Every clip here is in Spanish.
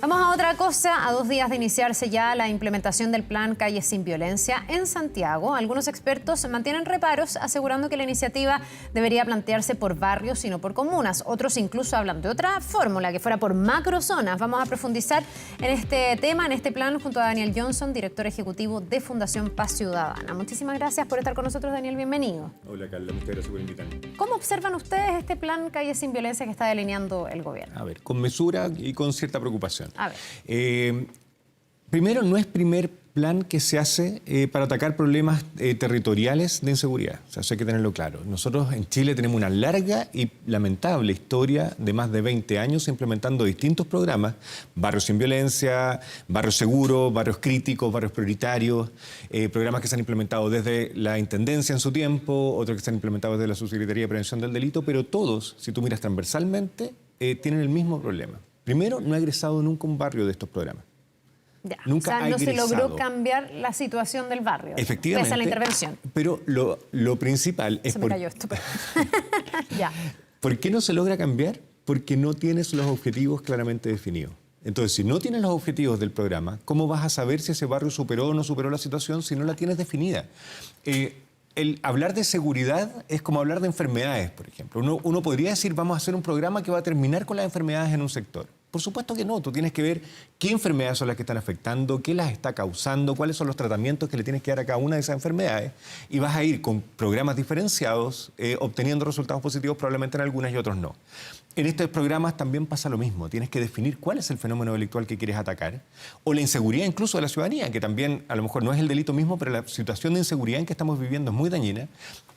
Vamos a otra cosa. A 2 días de iniciarse ya la implementación del plan Calles sin Violencia en Santiago, algunos expertos mantienen reparos asegurando que la iniciativa debería plantearse por barrios y no por comunas. Otros incluso hablan de otra fórmula, que fuera por macrozonas. Vamos a profundizar en este tema, en este plan, junto a Daniel Johnson, director ejecutivo de Fundación Paz Ciudadana. Muchísimas gracias por estar con nosotros, Daniel. Bienvenido. Hola, Carla. Muchas gracias por invitarme. ¿Cómo observan ustedes este plan Calles sin Violencia que está delineando el gobierno? A ver, con mesura y con cierta preocupación. A ver. Primero, no es primer plan que se hace para atacar problemas territoriales de inseguridad. O sea, eso hay que tenerlo claro. Nosotros en Chile tenemos una larga y lamentable historia de más de 20 años implementando distintos programas, barrios sin violencia, barrios seguros, barrios críticos, barrios prioritarios, programas que se han implementado desde la Intendencia en su tiempo, otros que se han implementado desde la Subsecretaría de Prevención del Delito, pero todos, si tú miras transversalmente, tienen el mismo problema. Primero, no ha egresado nunca un barrio de estos programas. Ya. Nunca o sea, no se egresado. logró cambiar la situación del barrio. Efectivamente. Pese a la intervención. Pero lo principal es... Se me cayó esto. Ya. ¿Por qué no se logra cambiar? Porque no tienes los objetivos claramente definidos. Entonces, si no tienes los objetivos del programa, ¿cómo vas a saber si ese barrio superó o no superó la situación si no la tienes definida? El hablar de seguridad es como hablar de enfermedades, por ejemplo. Uno podría decir, vamos a hacer un programa que va a terminar con las enfermedades en un sector. Por supuesto que no. Tú tienes que ver qué enfermedades son las que están afectando, qué las está causando, cuáles son los tratamientos que le tienes que dar a cada una de esas enfermedades. Y vas a ir con programas diferenciados, obteniendo resultados positivos probablemente en algunas y otros no. En estos programas también pasa lo mismo. Tienes que definir cuál es el fenómeno delictual que quieres atacar. O la inseguridad incluso de la ciudadanía, que también a lo mejor no es el delito mismo, pero la situación de inseguridad en que estamos viviendo es muy dañina.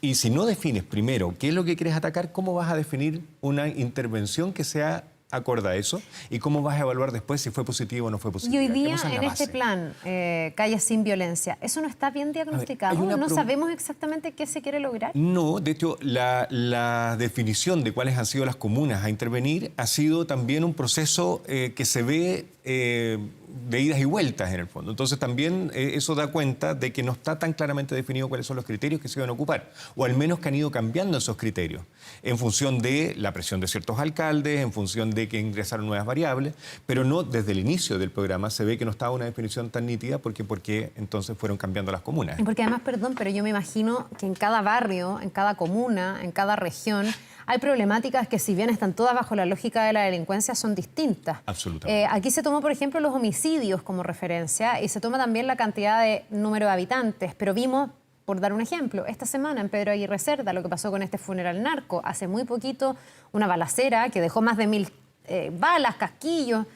Y si no defines primero qué es lo que quieres atacar, ¿cómo vas a definir una intervención que sea acorde a eso? ¿Y cómo vas a evaluar después si fue positivo o no fue positivo? Y hoy día, en este plan, Calles sin Violencia, ¿eso no está bien diagnosticado? ¿No sabemos exactamente qué se quiere lograr? No, de hecho, la definición de cuáles han sido las comunas a intervenir ha sido también un proceso que se ve de idas y vueltas en el fondo. Entonces también eso da cuenta de que no está tan claramente definido cuáles son los criterios que se van a ocupar, o al menos que han ido cambiando esos criterios en función de la presión de ciertos alcaldes, en función de que ingresaron nuevas variables, pero no desde el inicio del programa se ve que no estaba una definición tan nítida porque entonces fueron cambiando las comunas. Y porque además, perdón, pero yo me imagino que en cada barrio, en cada comuna, en cada región, hay problemáticas que, si bien están todas bajo la lógica de la delincuencia, son distintas. Absolutamente. Aquí se tomó, por ejemplo, los homicidios como referencia y se toma también la cantidad de número de habitantes, pero vimos, por dar un ejemplo, esta semana en Pedro Aguirre Cerda, lo que pasó con este funeral narco. Hace muy poquito, una balacera que dejó más de 1000 balas, casquillos.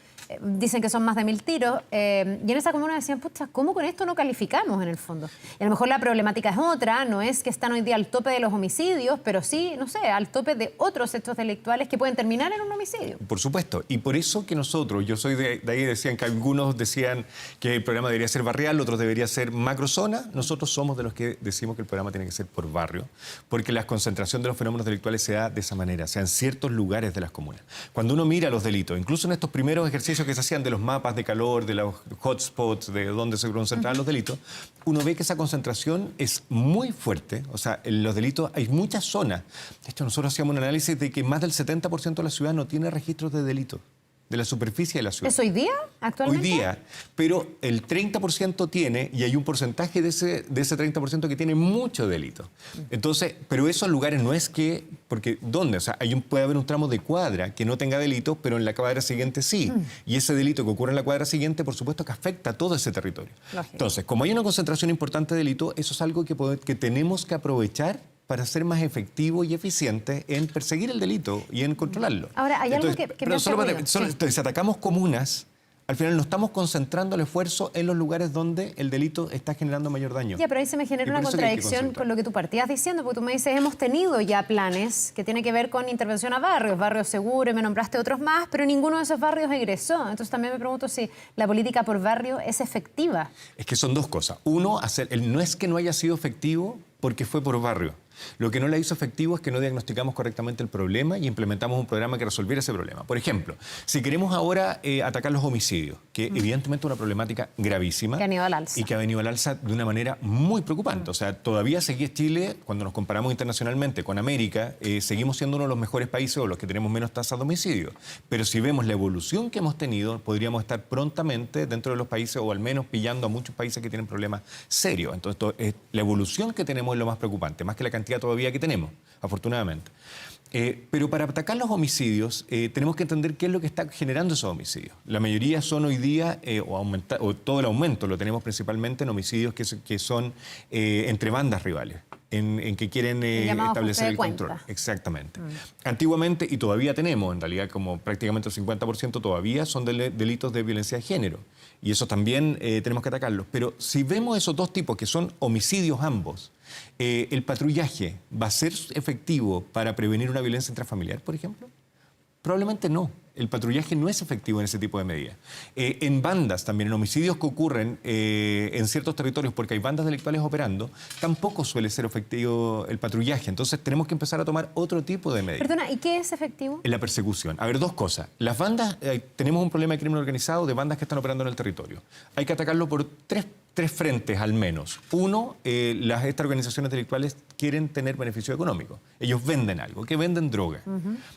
Dicen que son más de 1000 tiros, y en esa comuna decían, pucha, ¿cómo con esto no calificamos en el fondo? Y a lo mejor la problemática es otra, no es que están hoy día al tope de los homicidios, pero sí, no sé, al tope de otros hechos delictuales que pueden terminar en un homicidio. Por supuesto, y por eso que nosotros, yo soy de ahí, decían que algunos decían que el programa debería ser barrial, otros debería ser macrozona. Nosotros somos de los que decimos que el programa tiene que ser por barrio, porque la concentración de los fenómenos delictuales se da de esa manera, o sea, en ciertos lugares de las comunas. Cuando uno mira los delitos, incluso en estos primeros ejercicios que se hacían de los mapas de calor, de los hotspots, de dónde se concentraban los delitos, uno ve que esa concentración es muy fuerte. O sea, en los delitos hay muchas zonas. De hecho, nosotros hacíamos un análisis de que más del 70% de la ciudad no tiene registros de delitos, de la superficie de la ciudad. ¿Es hoy día, actualmente? Hoy día, pero el 30% tiene, y hay un porcentaje de ese 30% que tiene mucho delito. Entonces, pero esos lugares no es que, porque ¿dónde? O sea, puede haber un tramo de cuadra que no tenga delitos, pero en la cuadra siguiente sí. Y ese delito que ocurre en la cuadra siguiente, por supuesto que afecta a todo ese territorio. Lógico. Entonces, como hay una concentración importante de delito, eso es algo que tenemos que aprovechar para ser más efectivo y eficiente en perseguir el delito y en controlarlo. Ahora, hay algo que me hace ruido. Entonces, si atacamos comunas, al final no estamos concentrando el esfuerzo en los lugares donde el delito está generando mayor daño. Ya, pero ahí se me genera una contradicción con lo que tú partías diciendo, porque tú me dices, hemos tenido ya planes que tienen que ver con intervención a barrios seguros, me nombraste otros más, pero ninguno de esos barrios egresó. Entonces también me pregunto si la política por barrio es efectiva. Es que son dos cosas. Uno, no es que no haya sido efectivo porque fue por barrio. Lo que no la hizo efectivo es que no diagnosticamos correctamente el problema y implementamos un programa que resolviera ese problema. Por ejemplo, si queremos ahora atacar los homicidios, que evidentemente es una problemática gravísima. Que ha venido al alza. Y que ha venido al alza de una manera muy preocupante. O sea, todavía seguía Chile, cuando nos comparamos internacionalmente con América, seguimos siendo uno de los mejores países o los que tenemos menos tasas de homicidio. Pero si vemos la evolución que hemos tenido, podríamos estar prontamente dentro de los países o al menos pillando a muchos países que tienen problemas serios. Entonces, la evolución que tenemos es lo más preocupante, más que la cantidad todavía que tenemos, afortunadamente. Pero para atacar los homicidios tenemos que entender qué es lo que está generando esos homicidios. La mayoría son hoy día, o todo el aumento lo tenemos principalmente en homicidios que son entre bandas rivales, en que quieren establecer el control. Exactamente. Antiguamente, y todavía tenemos, en realidad como prácticamente el 50% todavía son delitos de violencia de género. Y eso también tenemos que atacarlos. Pero si vemos esos dos tipos, que son homicidios ambos, ¿el patrullaje va a ser efectivo para prevenir una violencia intrafamiliar, por ejemplo? Probablemente no. El patrullaje no es efectivo en ese tipo de medidas. En bandas también, en homicidios que ocurren en ciertos territorios porque hay bandas delictuales operando, tampoco suele ser efectivo el patrullaje. Entonces tenemos que empezar a tomar otro tipo de medidas. Perdona, ¿y qué es efectivo? En la persecución. A ver, dos cosas. Las bandas, tenemos un problema de crimen organizado de bandas que están operando en el territorio. Hay que atacarlo por tres frentes al menos. Uno, estas organizaciones delictuales quieren tener beneficio económico. Ellos venden algo, que venden droga.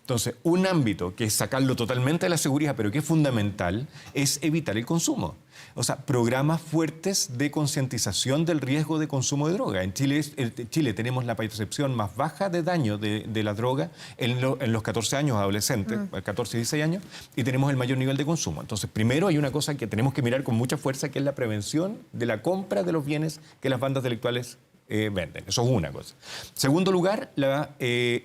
Entonces, un ámbito que es sacarlo totalmente de la seguridad, pero que es fundamental, es evitar el consumo. O sea, programas fuertes de concientización del riesgo de consumo de droga. En Chile tenemos la percepción más baja de daño de la droga en los 14 años adolescentes, 14 y 16 años, y tenemos el mayor nivel de consumo. Entonces, primero hay una cosa que tenemos que mirar con mucha fuerza, que es la prevención de la compra de los bienes que las bandas delictuales venden. Eso es una cosa. Segundo lugar, la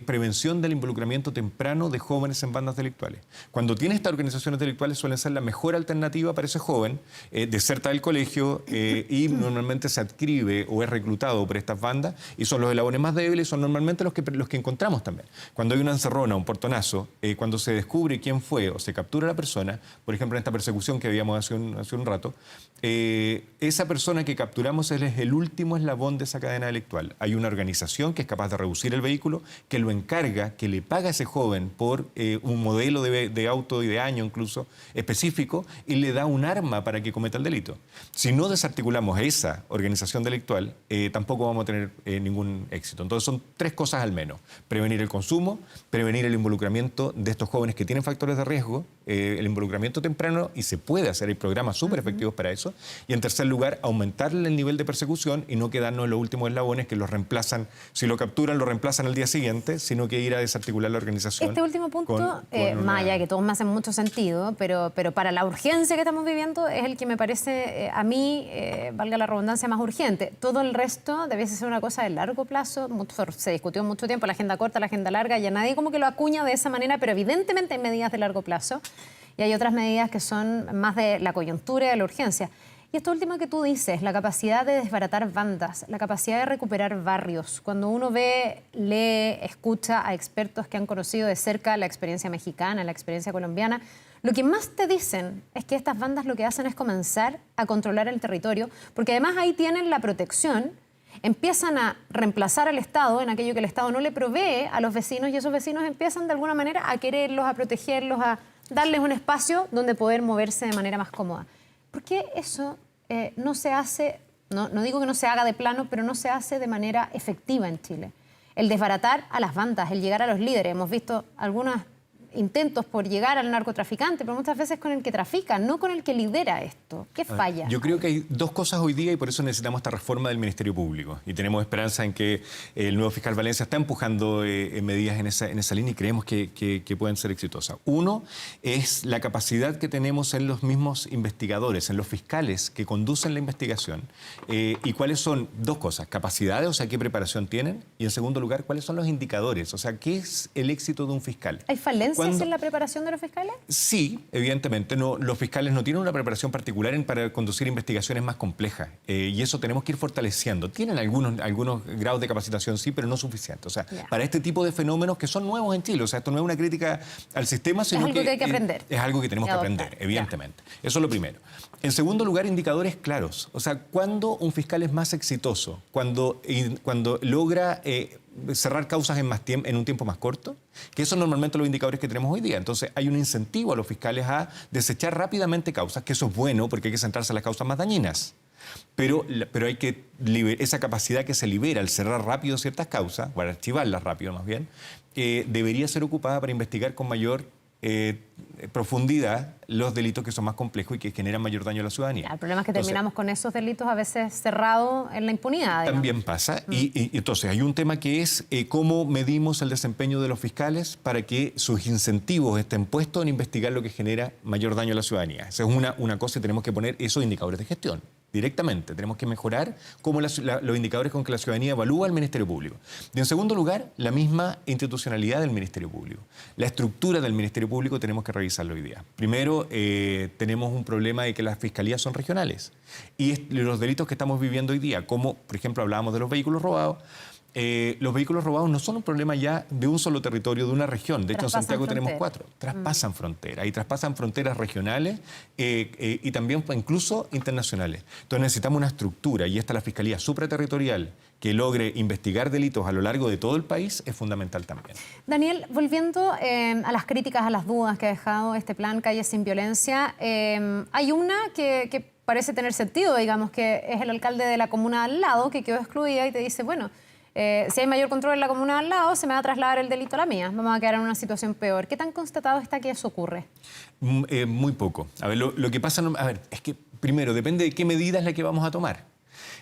prevención del involucramiento temprano de jóvenes en bandas delictuales. Cuando tiene estas organizaciones delictuales suelen ser la mejor alternativa para ese joven, deserta del colegio y normalmente se adscribe o es reclutado por estas bandas y son los eslabones más débiles, son normalmente los que encontramos también. Cuando hay una encerrona, un portonazo, cuando se descubre quién fue o se captura a la persona, por ejemplo en esta persecución que habíamos hace un rato, esa persona que capturamos es el último eslabón de esa cadena delictual. Hay una organización que es capaz de reducir el vehículo, que lo encarga, que le paga a ese joven por un modelo de auto y de año incluso específico y le da un arma para que cometa el delito. Si no desarticulamos esa organización delictual, tampoco vamos a tener ningún éxito. Entonces son tres cosas al menos. Prevenir el consumo, prevenir el involucramiento de estos jóvenes que tienen factores de riesgo, el involucramiento temprano, y se puede hacer, hay programas súper efectivos para eso. Y en tercer lugar, aumentar el nivel de persecución y no quedarnos en los últimos eslabones que los reemplazan, si lo capturan, lo reemplazan al día siguiente, sino que ir a desarticular la organización. Este último punto, Maya, que todos me hacen mucho sentido, pero para la urgencia que estamos viviendo es el que me parece, a mí, valga la redundancia, más urgente. Todo el resto debiese ser una cosa de largo plazo, se discutió mucho tiempo, la agenda corta, la agenda larga, ya nadie como que lo acuña de esa manera, pero evidentemente hay medidas de largo plazo y hay otras medidas que son más de la coyuntura y de la urgencia. Y esto último que tú dices, la capacidad de desbaratar bandas, la capacidad de recuperar barrios. Cuando uno ve, lee, escucha a expertos que han conocido de cerca la experiencia mexicana, la experiencia colombiana, lo que más te dicen es que estas bandas lo que hacen es comenzar a controlar el territorio, porque además ahí tienen la protección, empiezan a reemplazar al Estado en aquello que el Estado no le provee a los vecinos y esos vecinos empiezan de alguna manera a quererlos, a protegerlos, a darles un espacio donde poder moverse de manera más cómoda. ¿Por qué eso no se hace, no digo que no se haga de plano, pero no se hace de manera efectiva en Chile? El desbaratar a las bandas, el llegar a los líderes. Hemos visto algunos intentos por llegar al narcotraficante, pero muchas veces con el que trafica, no con el que lidera esto. ¿Qué falla? Yo creo que hay dos cosas hoy día y por eso necesitamos esta reforma del Ministerio Público. Y tenemos esperanza en que el nuevo fiscal Valencia está empujando medidas en esa línea y creemos que pueden ser exitosas. Uno es la capacidad que tenemos en los mismos investigadores, en los fiscales que conducen la investigación. Y cuáles son dos cosas: capacidades, o sea, qué preparación tienen, y en segundo lugar, cuáles son los indicadores, o sea, qué es el éxito de un fiscal. ¿Hay falencias en la preparación de los fiscales? Sí, evidentemente. Los fiscales no tienen una preparación particular para conducir investigaciones más complejas. Y eso tenemos que ir fortaleciendo. Tienen algunos grados de capacitación, sí, pero no suficiente. O sea, para este tipo de fenómenos que son nuevos en Chile. O sea, esto no es una crítica al sistema, sino es algo que hay que aprender. Es algo que tenemos que aprender, evidentemente. Eso es lo primero. En segundo lugar, indicadores claros. O sea, cuando un fiscal es más exitoso, cuando logra cerrar causas en un tiempo más corto, que eso normalmente los indicadores que tenemos hoy día. Entonces hay un incentivo a los fiscales a desechar rápidamente causas, que eso es bueno porque hay que centrarse en las causas más dañinas. Pero hay que esa capacidad que se libera al cerrar rápido ciertas causas, o al archivarlas rápido más bien, debería ser ocupada para investigar con mayor profundidad los delitos que son más complejos y que generan mayor daño a la ciudadanía. Ya, el problema es que terminamos con esos delitos a veces cerrados en la impunidad. Digamos. También pasa. Y entonces hay un tema que es cómo medimos el desempeño de los fiscales para que sus incentivos estén puestos en investigar lo que genera mayor daño a la ciudadanía. Esa es una cosa y tenemos que poner esos indicadores de gestión. Directamente, tenemos que mejorar cómo los indicadores con que la ciudadanía evalúa al Ministerio Público. Y en segundo lugar, la misma institucionalidad del Ministerio Público. La estructura del Ministerio Público tenemos que revisarlo hoy día. Primero, tenemos un problema de que las fiscalías son regionales. Y los delitos que estamos viviendo hoy día, como por ejemplo hablábamos de los vehículos robados, los vehículos robados no son un problema ya de un solo territorio, de una región. De hecho, en Santiago tenemos 4. Traspasan fronteras y traspasan fronteras regionales y también incluso internacionales. Entonces necesitamos una estructura y esta la Fiscalía Supraterritorial que logre investigar delitos a lo largo de todo el país es fundamental también. Daniel, volviendo a las críticas, a las dudas que ha dejado este plan Calles sin Violencia, hay una que parece tener sentido, digamos, que es el alcalde de la comuna al lado que quedó excluida y te dice, bueno, si hay mayor control en la comuna al lado, se me va a trasladar el delito a la mía. Vamos a quedar en una situación peor. ¿Qué tan constatado está que eso ocurre? Muy poco. A ver, lo que pasa, es que primero depende de qué medida es la que vamos a tomar.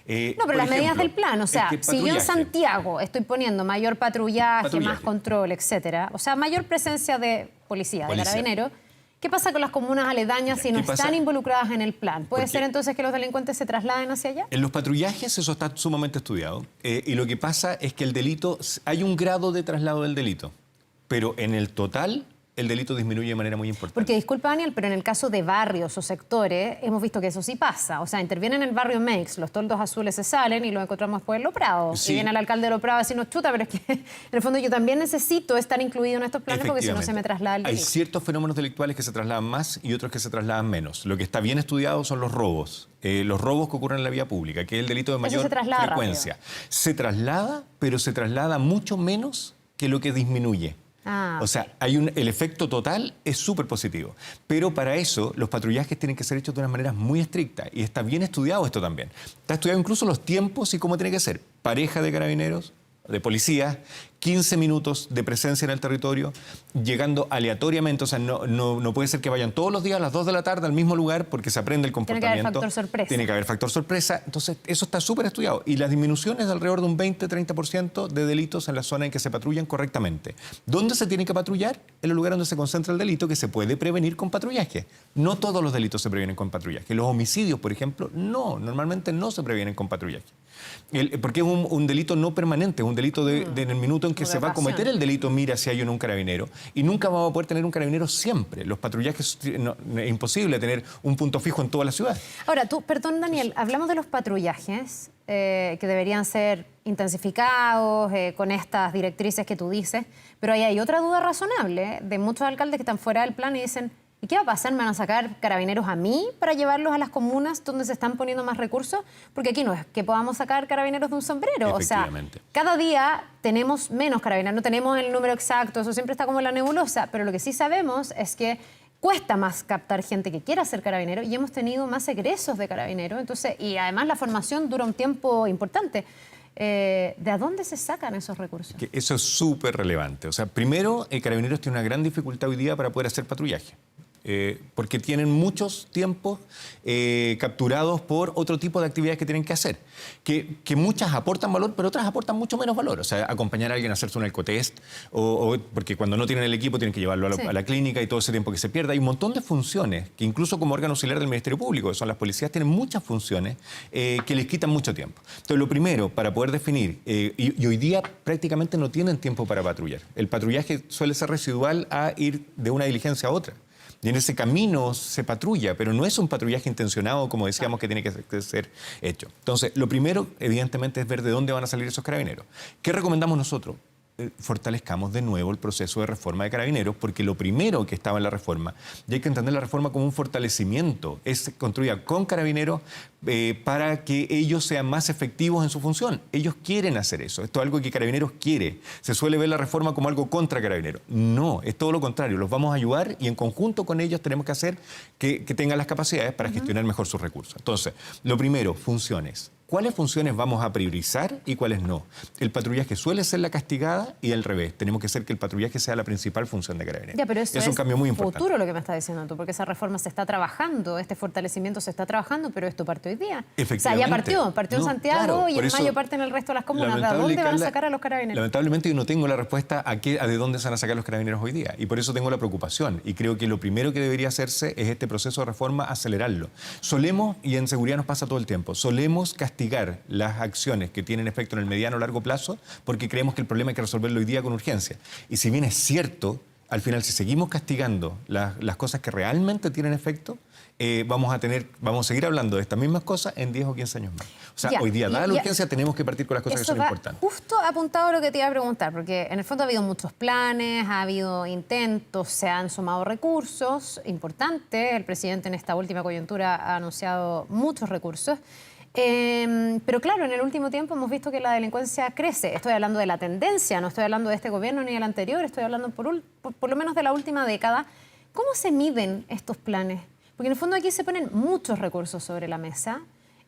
No, pero las medidas del plan, o sea, si yo en Santiago estoy poniendo mayor patrullaje, más control, etcétera, o sea, mayor presencia de policía. De carabineros, ¿qué pasa con las comunas aledañas si no están involucradas en el plan? ¿Puede ser entonces que los delincuentes se trasladen hacia allá? En los patrullajes eso está sumamente estudiado. Y lo que pasa es que el delito, hay un grado de traslado del delito, pero en el total el delito disminuye de manera muy importante. Porque, disculpa Daniel, pero en el caso de barrios o sectores, hemos visto que eso sí pasa. O sea, intervienen en el barrio Meix, los toldos azules se salen y los encontramos después en Lo Prado. Sí. Y viene el alcalde de Lo Prado a decirnos, chuta, pero es que en el fondo yo también necesito estar incluido en estos planes porque si no se me traslada el delito. Hay ciertos fenómenos delictuales que se trasladan más y otros que se trasladan menos. Lo que está bien estudiado son los robos. Los robos que ocurren en la vía pública, que es el delito de mayor frecuencia. Rápido. Se traslada, pero se traslada mucho menos que lo que disminuye. O sea, el efecto total es súper positivo. Pero para eso los patrullajes tienen que ser hechos de una manera muy estricta. Y está bien estudiado esto también. Está estudiado incluso los tiempos y cómo tiene que ser. Pareja de carabineros, de policía, 15 minutos de presencia en el territorio, llegando aleatoriamente. O sea, no puede ser que vayan todos los días a las 2 de la tarde al mismo lugar porque se aprende el comportamiento. Tiene que haber factor sorpresa. Tiene que haber factor sorpresa. Entonces, eso está súper estudiado. Y la disminución es de alrededor de un 20-30% de delitos en la zona en que se patrullan correctamente. ¿Dónde se tiene que patrullar? En los lugares donde se concentra el delito, que se puede prevenir con patrullaje. No todos los delitos se previenen con patrullaje. Los homicidios, por ejemplo, normalmente no se previenen con patrullaje. Porque es un delito no permanente, es un delito en el minuto en que se va a cometer el delito, mira si hay o no un carabinero. Y nunca vamos a poder tener un carabinero siempre. Los patrullajes, es imposible tener un punto fijo en toda la ciudad. Ahora, perdón Daniel, hablamos de los patrullajes que deberían ser intensificados con estas directrices que tú dices, pero ahí hay otra duda razonable de muchos alcaldes que están fuera del plan y dicen, ¿y qué va a pasar? ¿Me van a sacar carabineros a mí para llevarlos a las comunas donde se están poniendo más recursos? Porque aquí no es que podamos sacar carabineros de un sombrero. O sea, cada día tenemos menos carabineros, no tenemos el número exacto, eso siempre está como en la nebulosa, pero lo que sí sabemos es que cuesta más captar gente que quiera ser carabinero y hemos tenido más egresos de carabineros. Entonces, y además la formación dura un tiempo importante. ¿De dónde se sacan esos recursos? Eso es súper relevante. O sea, primero, Carabineros tiene una gran dificultad hoy día para poder hacer patrullaje. Porque tienen muchos tiempos capturados por otro tipo de actividades que tienen que hacer, que muchas aportan valor, pero otras aportan mucho menos valor. O sea, acompañar a alguien a hacerse un alcotest, porque cuando no tienen el equipo tienen que llevarlo a la clínica y todo ese tiempo que se pierde. Hay un montón de funciones que incluso como órgano auxiliar del Ministerio Público, que son las policías, tienen muchas funciones que les quitan mucho tiempo. Entonces, lo primero, para poder definir, y hoy día prácticamente no tienen tiempo para patrullar. El patrullaje suele ser residual a ir de una diligencia a otra. Y en ese camino se patrulla, pero no es un patrullaje intencionado, como decíamos, que tiene que ser hecho. Entonces, lo primero, evidentemente, es ver de dónde van a salir esos carabineros. ¿Qué recomendamos nosotros? fortalezcamos de nuevo el proceso de reforma de Carabineros, porque lo primero que estaba en la reforma, y hay que entender la reforma como un fortalecimiento, es construida con Carabineros para que ellos sean más efectivos en su función. Ellos quieren hacer eso, esto es algo que Carabineros quiere. Se suele ver la reforma como algo contra Carabineros. No, es todo lo contrario, los vamos a ayudar y en conjunto con ellos tenemos que hacer que tengan las capacidades para gestionar mejor sus recursos. Entonces, lo primero, funciones. ¿Cuáles funciones vamos a priorizar y cuáles no? El patrullaje suele ser la castigada y al revés. Tenemos que hacer que el patrullaje sea la principal función de Carabineros. Ya, pero eso es un cambio muy importante. Futuro lo que me estás diciendo tú, porque esa reforma se está trabajando, este fortalecimiento se está trabajando, pero esto parte hoy día. Efectivamente. O sea, ya partió en Santiago, claro, y en mayo parte en el resto de las comunas. ¿De dónde van a sacar a los Carabineros? Lamentablemente yo no tengo la respuesta a de dónde se van a sacar los Carabineros hoy día. Y por eso tengo la preocupación. Y creo que lo primero que debería hacerse es este proceso de reforma, acelerarlo. Solemos, y en seguridad nos pasa todo el tiempo, solemos castigar las acciones que tienen efecto en el mediano o largo plazo porque creemos que el problema hay que resolverlo hoy día con urgencia. Y si bien es cierto, al final si seguimos castigando las cosas que realmente tienen efecto, vamos a seguir hablando de estas mismas cosas en 10 o 15 años más. O sea, hoy día, dada la urgencia, tenemos que partir con las cosas que son importantes. Justo apuntado a lo que te iba a preguntar, porque en el fondo ha habido muchos planes, ha habido intentos, se han sumado recursos importantes. El presidente en esta última coyuntura ha anunciado muchos recursos. Pero claro, en el último tiempo hemos visto que la delincuencia crece. Estoy hablando de la tendencia, no estoy hablando de este gobierno ni del anterior, estoy hablando por lo menos de la última década. ¿Cómo se miden estos planes? Porque en el fondo aquí se ponen muchos recursos sobre la mesa,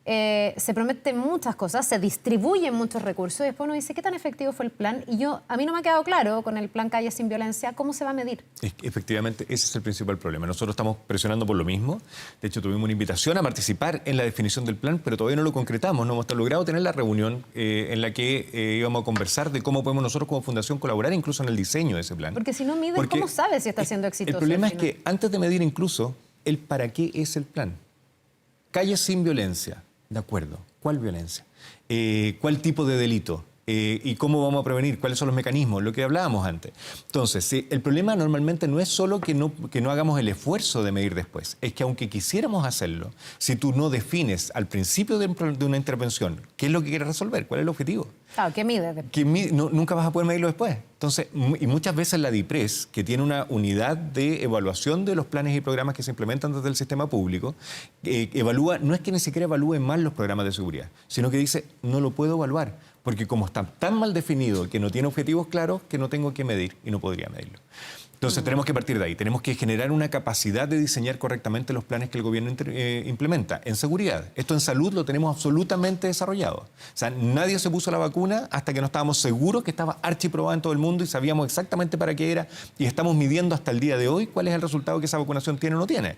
se prometen muchas cosas, se distribuyen muchos recursos y después uno dice, ¿qué tan efectivo fue el plan? Y a mí no me ha quedado claro con el plan Calle Sin Violencia, ¿cómo se va a medir? Efectivamente, ese es el principal problema. Nosotros estamos presionando por lo mismo. De hecho, tuvimos una invitación a participar en la definición del plan, pero todavía no lo concretamos. No hemos logrado tener la reunión en la que íbamos a conversar de cómo podemos nosotros como fundación colaborar incluso en el diseño de ese plan. Porque si no miden, ¿cómo sabes si está siendo exitoso? El problema es que antes de medir incluso el para qué es el plan. Calle Sin Violencia. De acuerdo. ¿Cuál violencia? ¿Cuál tipo de delito? ¿Y cómo vamos a prevenir? ¿Cuáles son los mecanismos? Lo que hablábamos antes. Entonces, el problema normalmente no es solo que no hagamos el esfuerzo de medir después. Es que aunque quisiéramos hacerlo, si tú no defines al principio de una intervención qué es lo que quieres resolver, cuál es el objetivo. Claro, ¿qué mides? Nunca vas a poder medirlo después. Entonces, y muchas veces la DIPRES, que tiene una unidad de evaluación de los planes y programas que se implementan desde el sistema público, evalúa, no es que ni siquiera evalúe mal los programas de seguridad, sino que dice, no lo puedo evaluar, porque como está tan mal definido que no tiene objetivos claros, que no tengo que medir y no podría medirlo. Entonces tenemos que partir de ahí, tenemos que generar una capacidad de diseñar correctamente los planes que el gobierno implementa. En seguridad, esto en salud lo tenemos absolutamente desarrollado. O sea, nadie se puso la vacuna hasta que no estábamos seguros que estaba archiprobada en todo el mundo y sabíamos exactamente para qué era y estamos midiendo hasta el día de hoy cuál es el resultado que esa vacunación tiene o no tiene.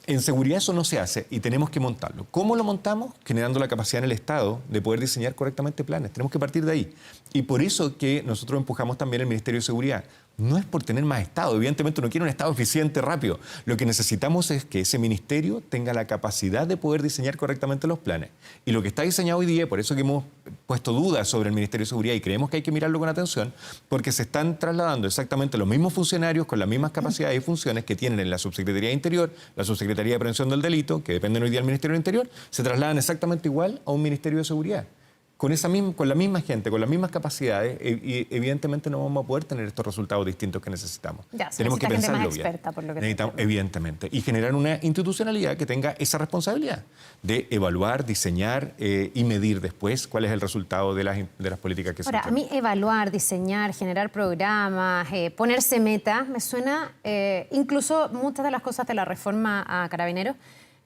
En seguridad eso no se hace y tenemos que montarlo. ¿Cómo lo montamos? Generando la capacidad en el Estado de poder diseñar correctamente planes. Tenemos que partir de ahí. Y por eso que nosotros empujamos también el Ministerio de Seguridad. No es por tener más Estado, evidentemente uno quiere un Estado eficiente, rápido. Lo que necesitamos es que ese ministerio tenga la capacidad de poder diseñar correctamente los planes. Y lo que está diseñado hoy día, por eso que hemos puesto dudas sobre el Ministerio de Seguridad y creemos que hay que mirarlo con atención, porque se están trasladando exactamente los mismos funcionarios con las mismas capacidades y funciones que tienen en la Subsecretaría de Interior, la Subsecretaría de Prevención del Delito, que dependen hoy día del Ministerio del Interior, se trasladan exactamente igual a un Ministerio de Seguridad. Con la misma gente, con las mismas capacidades, y evidentemente no vamos a poder tener estos resultados distintos que necesitamos. Tenemos que pensarlo bien. Experta, por lo que necesitamos, evidentemente, y generar una institucionalidad que tenga esa responsabilidad de evaluar, diseñar y medir después cuál es el resultado de las políticas que se implementan. Ahora, a mí evaluar, diseñar, generar programas, ponerse metas, me suena, incluso muchas de las cosas de la reforma a Carabineros,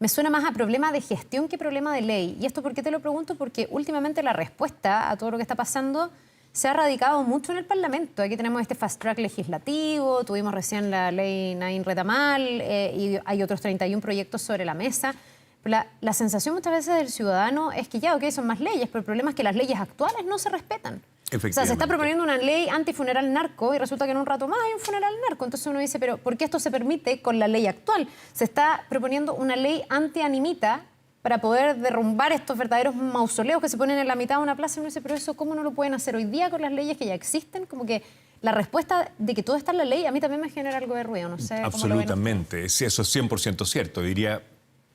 me suena más a problema de gestión que problema de ley. ¿Y esto por qué te lo pregunto? Porque últimamente la respuesta a todo lo que está pasando se ha radicado mucho en el Parlamento. Aquí tenemos este fast track legislativo, tuvimos recién la ley Nain Retamal y hay otros 31 proyectos sobre la mesa. La sensación muchas veces del ciudadano es que ya, ok, son más leyes, pero el problema es que las leyes actuales no se respetan. O sea, se está proponiendo una ley antifuneral narco y resulta que en un rato más hay un funeral narco. Entonces uno dice, pero ¿por qué esto se permite con la ley actual? Se está proponiendo una ley anti-animita para poder derrumbar estos verdaderos mausoleos que se ponen en la mitad de una plaza. Y uno dice, pero eso ¿cómo no lo pueden hacer hoy día con las leyes que ya existen? Como que la respuesta de que todo está en la ley a mí también me genera algo de ruido. No sé. Absolutamente, sí, eso es 100% cierto. Diría,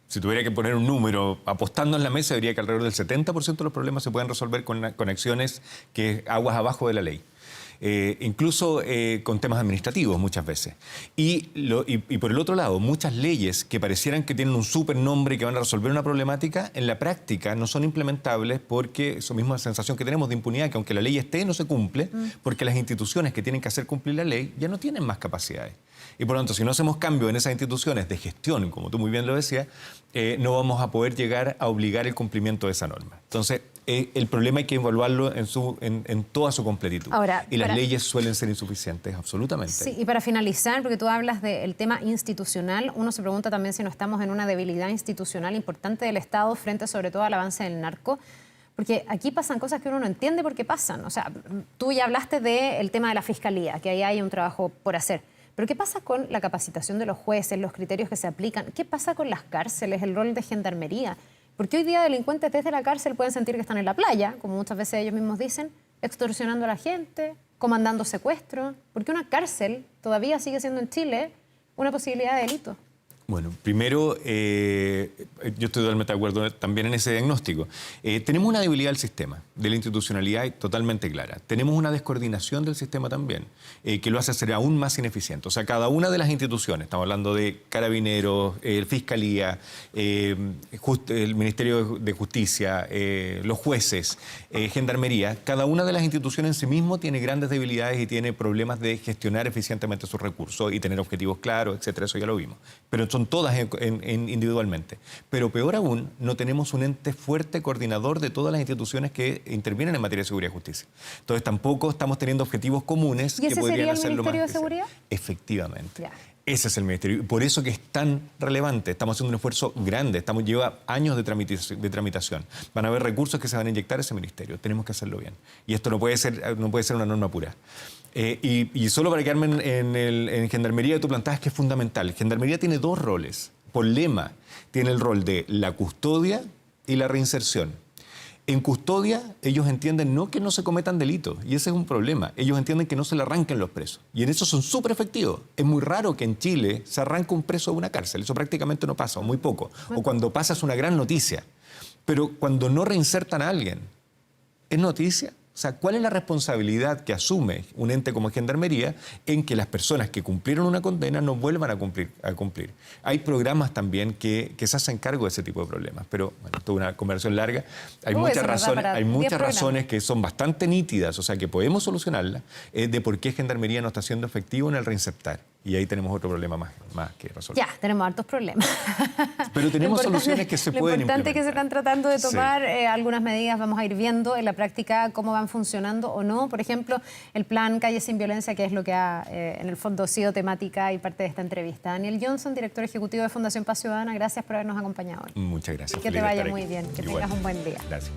si tuviera que poner un número apostando en la mesa, diría que alrededor del 70% de los problemas se pueden resolver con acciones que aguas abajo de la ley. incluso con temas administrativos muchas veces. Y por el otro lado, muchas leyes que parecieran que tienen un súper nombre y que van a resolver una problemática, en la práctica no son implementables porque eso mismo es la sensación que tenemos de impunidad, que aunque la ley esté, no se cumple, porque las instituciones que tienen que hacer cumplir la ley ya no tienen más capacidades. Y por lo tanto, si no hacemos cambio en esas instituciones de gestión, como tú muy bien lo decías, no vamos a poder llegar a obligar el cumplimiento de esa norma. Entonces, el problema hay que evaluarlo en toda su completitud. Ahora, y las leyes suelen ser insuficientes, absolutamente. Sí, y para finalizar, porque tú hablas del tema institucional, uno se pregunta también si no estamos en una debilidad institucional importante del Estado frente sobre todo al avance del narco. Porque aquí pasan cosas que uno no entiende por qué pasan. O sea, tú ya hablaste del tema de la fiscalía, que ahí hay un trabajo por hacer. Pero ¿qué pasa con la capacitación de los jueces, los criterios que se aplican? ¿Qué pasa con las cárceles, el rol de gendarmería? Porque hoy día delincuentes desde la cárcel pueden sentir que están en la playa, como muchas veces ellos mismos dicen, extorsionando a la gente, comandando secuestros. Porque una cárcel todavía sigue siendo en Chile una posibilidad de delito. Bueno, primero, yo estoy totalmente de acuerdo también en ese diagnóstico. Tenemos una debilidad del sistema, de la institucionalidad totalmente clara. Tenemos una descoordinación del sistema también, que lo hace ser aún más ineficiente. O sea, cada una de las instituciones, estamos hablando de Carabineros, Fiscalía, el Ministerio de Justicia, los jueces, Gendarmería, cada una de las instituciones en sí mismo tiene grandes debilidades y tiene problemas de gestionar eficientemente sus recursos y tener objetivos claros, etcétera. Eso ya lo vimos. Pero son todas individualmente. Pero peor aún, no tenemos un ente fuerte coordinador de todas las instituciones que intervienen en materia de seguridad y justicia. Entonces tampoco estamos teniendo objetivos comunes que podrían hacerlo más. ¿Y ese sería el Ministerio de Seguridad? Efectivamente. Ya. Ese es el ministerio. Por eso que es tan relevante. Estamos haciendo un esfuerzo grande. Lleva años de tramitación. Van a haber recursos que se van a inyectar a ese ministerio. Tenemos que hacerlo bien. Y esto no puede ser una norma pura. Y solo para quedarme en Gendarmería, tú planteas que es fundamental. Gendarmería tiene dos roles. Por lema, tiene el rol de la custodia y la reinserción. En custodia, ellos entienden no que no se cometan delitos, y ese es un problema. Ellos entienden que no se le arranquen los presos. Y en eso son súper efectivos. Es muy raro que en Chile se arranque un preso de una cárcel. Eso prácticamente no pasa, o muy poco. O cuando pasa es una gran noticia. Pero cuando no reinsertan a alguien, ¿es noticia? O sea, ¿cuál es la responsabilidad que asume un ente como Gendarmería en que las personas que cumplieron una condena no vuelvan a cumplir? Hay programas también que se hacen cargo de ese tipo de problemas, pero bueno, esto es una conversación larga. Hay muchas razones que son bastante nítidas, o sea, que podemos solucionarlas, de por qué Gendarmería no está siendo efectivo en el reinsertar. Y ahí tenemos otro problema más que resolver. Ya, tenemos hartos problemas. Pero tenemos soluciones que se pueden implementar. Lo importante es que se están tratando de tomar algunas medidas. Vamos a ir viendo en la práctica cómo van funcionando o no. Por ejemplo, el plan Calle Sin Violencia, que es lo que ha, en el fondo, sido temática y parte de esta entrevista. Daniel Johnson, director ejecutivo de Fundación Paz Ciudadana, gracias por habernos acompañado hoy. Muchas gracias. Que te vaya muy bien, que tengas un buen día. Gracias.